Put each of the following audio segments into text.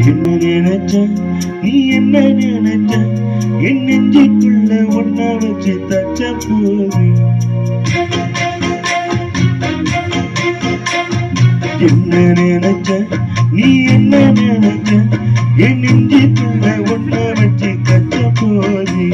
என்ன நினைச்ச நீ என்ன நினைச்ச என் நெஞ்சுக்குள்ள ஒன்ன வச்சு தச்ச போது என்ன நினைச்ச நீ என்ன நினைச்ச என் நெஞ்சுக்குள்ள ஒன்ன வச்சு தச்ச போது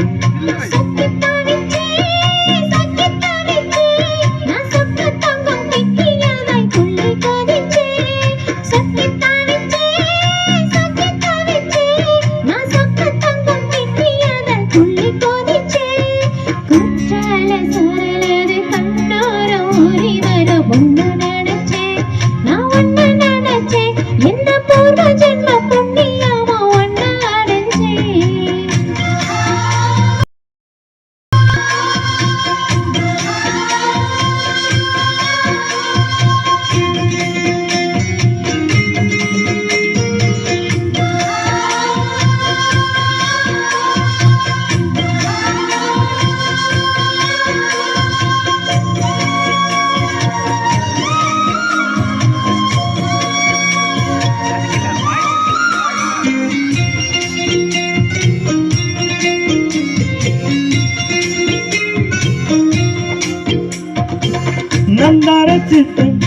நன்னார சித்தம்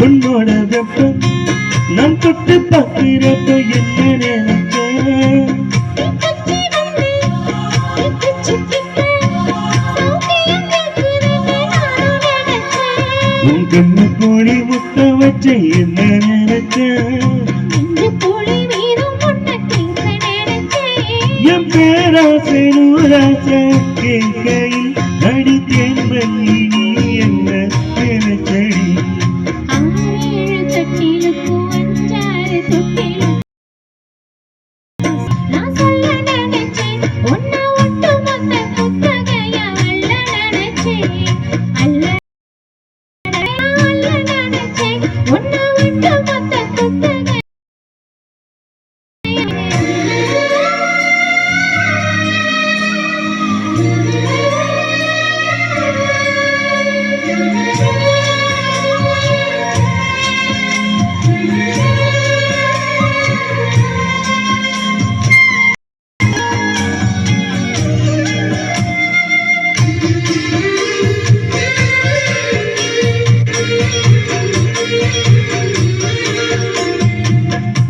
உன்னோட வெப்பம் நான் தொட்டு பார்க்கிறப்ப என்ன நினைச்சேன் உன் கண்ணு கோழி முத்த வச்ச என்ன நினைச்சேன் என் பேராசை நூறாசை கேட்கையில் நடித்தேன் பள்ளி என்ன நினைச்சடி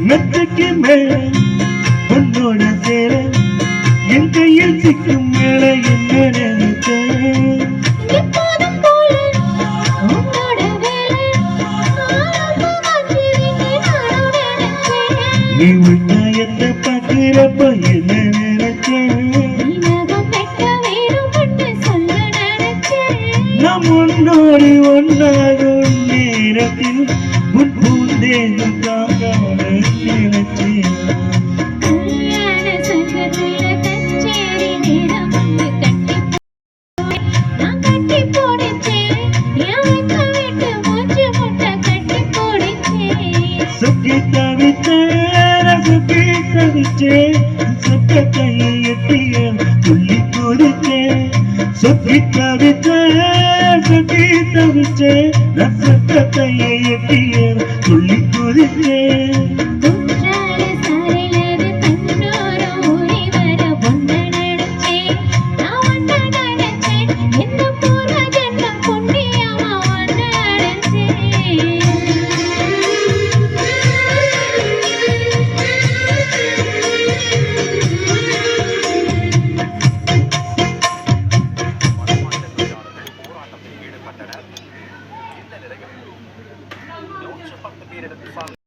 மெத்தைக்கு மேல உன்னோட சேர என் கையில் சிக்கும் மேல என்ன நினைச்ச நீ உன்னாயத்தை பார்க்கிறப்ப என்ன நினைச்ச நம் உன்னோடு ஒன்றாகும் நேரத்தில் உன் பூந்தேகம் தாங்காம நினைச்சேன் சுக்கி தவிச்சேன் சொக்க கையை எட்டிய துள்ளி குதிச்சேன் சுக்கி தவிச்சேன் சொக்க கையை எட்டிய துள்ளி குதிச்சேன் இந்த நிலையில் 110 பேர்